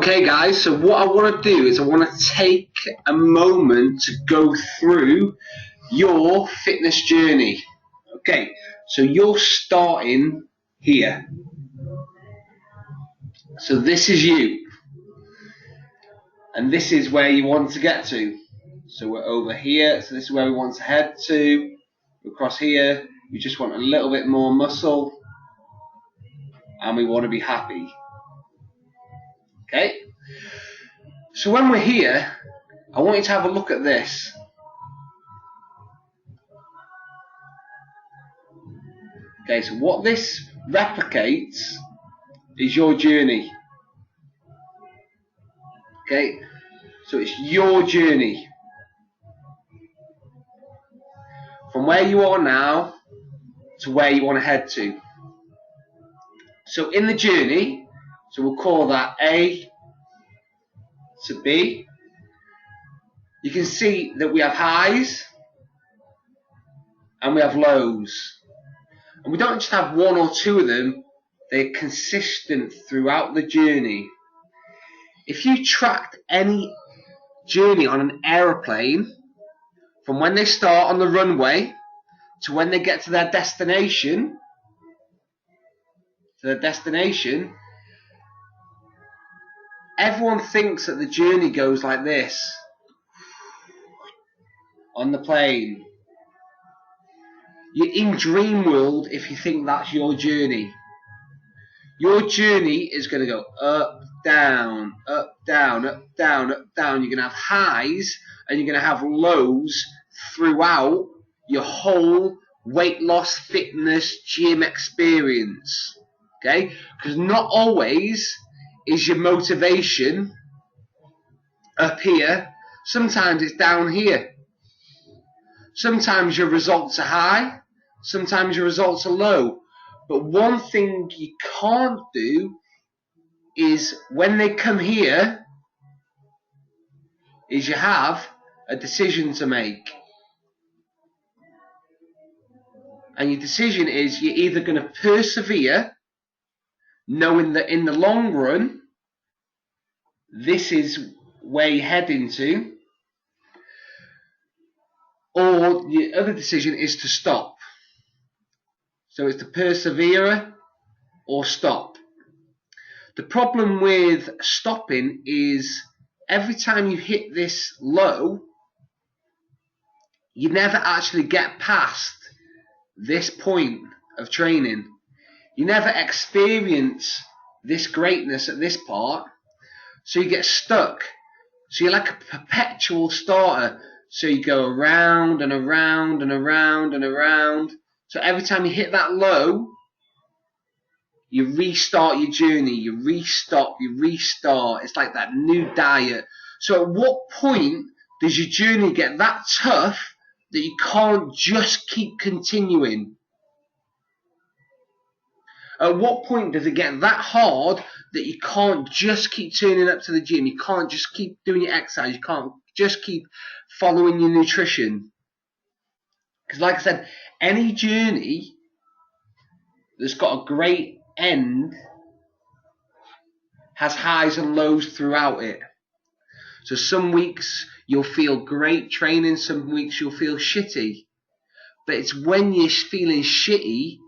Okay guys, so what I want to do is I want to take a moment to go through your fitness journey. Okay, so you're starting here. So this is you. And this is where you want to get to. So we're over here, so this is where we want to head to. Across here, we just want a little bit more muscle. And we want to be happy. Okay? So when we're here, I want you to have a look at this. Okay, so what this replicates is your journey. Okay, so it's your journey. From where you are now to where you want to head to. So in the journey, so we'll call that A to B. You can see that we have highs and we have lows. And we don't just have one or two of them, they're consistent throughout the journey. If you tracked any journey on an aeroplane, from when they start on the runway to when they get to their destination, everyone thinks that the journey goes like this on the plane. You're in dream world if you think that's your journey. Your journey is going to go up, down, up, down, up, down, up, down. You're going to have highs and you're going to have lows throughout your whole weight loss, fitness, gym experience. Okay? Because not always is your motivation up here. Sometimes it's down here. Sometimes your results are high. Sometimes your results are low. But one thing you can't do is when they come here, is you have a decision to make. And your decision is you're either going to persevere, knowing that in the long run, this is where you're heading to, or the other decision is to stop. So it's to persevere or stop. The problem with stopping is every time you hit this low, you never actually get past this point of training. You never experience this greatness at this part, so you get stuck. So you're like a perpetual starter. So you go around and around and around and around. So every time you hit that low, you restart your journey, you restart. It's like that new diet. So at what point does your journey get that tough that you can't just keep continuing? At what point does it get that hard that you can't just keep turning up to the gym? You can't just keep doing your exercise. You can't just keep following your nutrition. Because like I said, any journey that's got a great end has highs and lows throughout it. So some weeks you'll feel great training, some weeks you'll feel shitty. But it's when you're feeling shitty,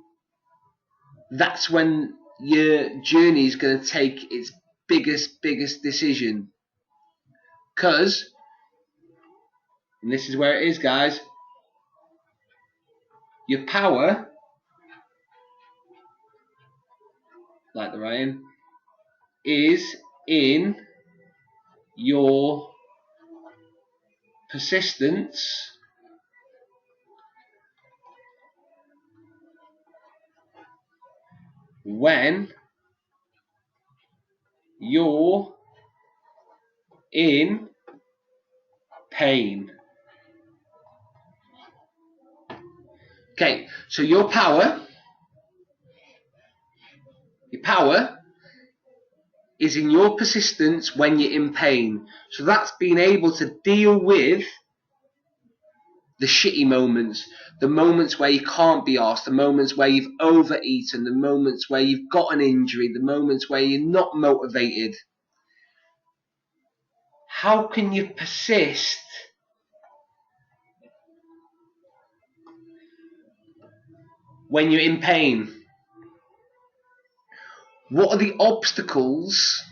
that's when your journey is going to take its biggest decision. Because, and this is where it is, guys, your power, like the Ryan, is in your persistence when you're in pain. Okay, so your power is in your persistence when you're in pain. So that's being able to deal with the shitty moments, the moments where you can't be arsed, the moments where you've overeaten, the moments where you've got an injury, the moments where you're not motivated. How can you persist when you're in pain? What are the obstacles?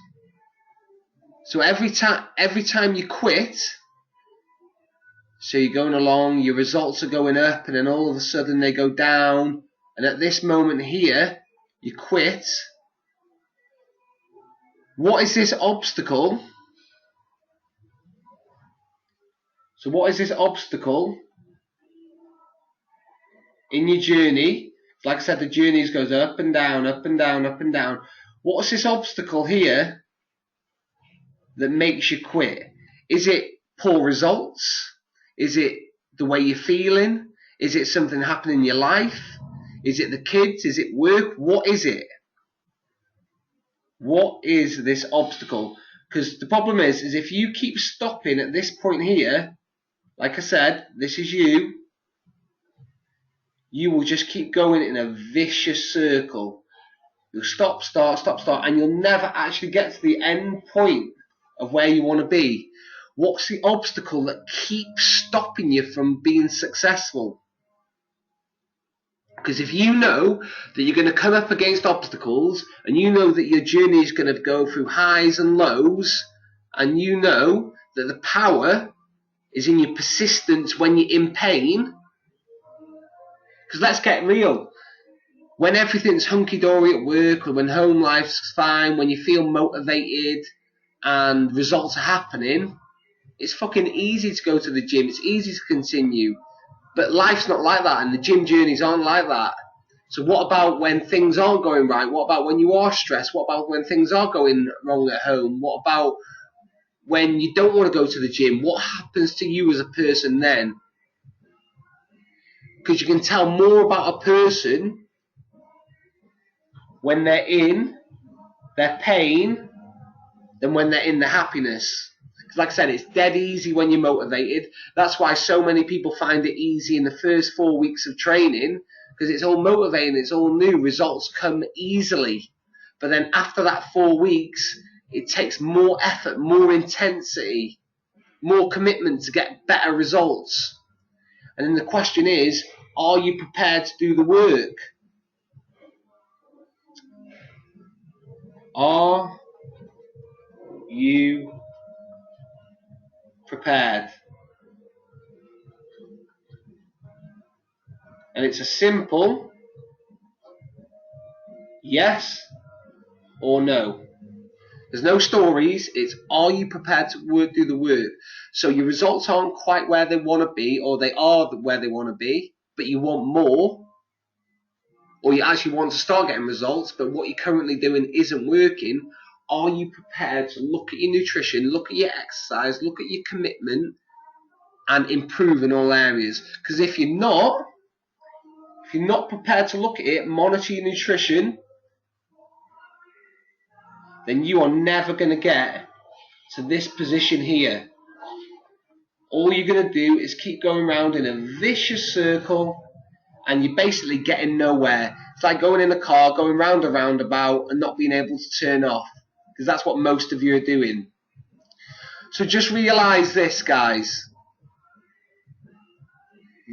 So every time you quit, so you're going along, your results are going up, and then all of a sudden they go down, and at this moment here, you quit. What is this obstacle? So what is this obstacle in your journey? Like I said, the journey goes up and down, up and down, up and down. What's this obstacle here that makes you quit? Is it poor results? Is it the way you're feeling? Is it something happening in your life? Is it the kids? Is it work? What is it? What is this obstacle? Because the problem is if you keep stopping at this point here, like I said, this is you will just keep going in a vicious circle. You'll stop, start, and you'll never actually get to the end point of where you want to be. What's the obstacle that keeps stopping you from being successful? Because if you know that you're going to come up against obstacles, and you know that your journey is going to go through highs and lows, and you know that the power is in your persistence when you're in pain, because let's get real, when everything's hunky-dory at work, or when home life's fine, when you feel motivated and results are happening, it's fucking easy to go to the gym, it's easy to continue. But life's not like that, and the gym journeys aren't like that. So what about when things aren't going right? What about when you are stressed? What about when things are going wrong at home? What about when you don't want to go to the gym? What happens to you as a person then? Because you can tell more about a person when they're in their pain than when they're in the happiness. Like I said, it's dead easy when you're motivated. That's why so many people find it easy in the first 4 weeks of training, because it's all motivating, it's all new, results come easily. But then after that 4 weeks, it takes more effort, more intensity, more commitment to get better results. And then the question is, are you prepared to do the work? Are you prepared? And it's a simple yes or no. There's no stories, it's are you prepared to do the work? So your results aren't quite where they want to be, or they are where they want to be, but you want more, or you actually want to start getting results, but what you're currently doing isn't working. Are you prepared to look at your nutrition, look at your exercise, look at your commitment, and improve in all areas? Because if you're not prepared to look at it, monitor your nutrition, then you are never going to get to this position here. All you're going to do is keep going around in a vicious circle, and you're basically getting nowhere. It's like going in a car, going round a roundabout and not being able to turn off, because that's what most of you are doing. So just realise this, guys,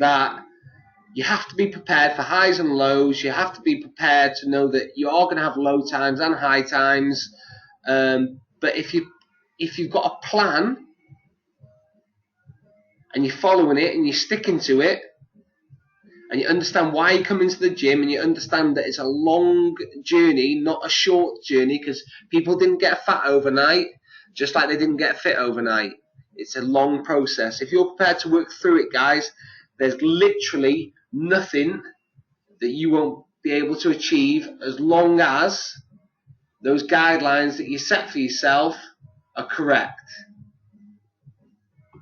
that you have to be prepared for highs and lows. You have to be prepared to know that you are going to have low times and high times. But if you've got a plan and you're following it and you're sticking to it, and you understand why you come into the gym, and you understand that it's a long journey, not a short journey, because people didn't get fat overnight, just like they didn't get fit overnight. It's a long process. If you're prepared to work through it, guys, there's literally nothing that you won't be able to achieve, as long as those guidelines that you set for yourself are correct.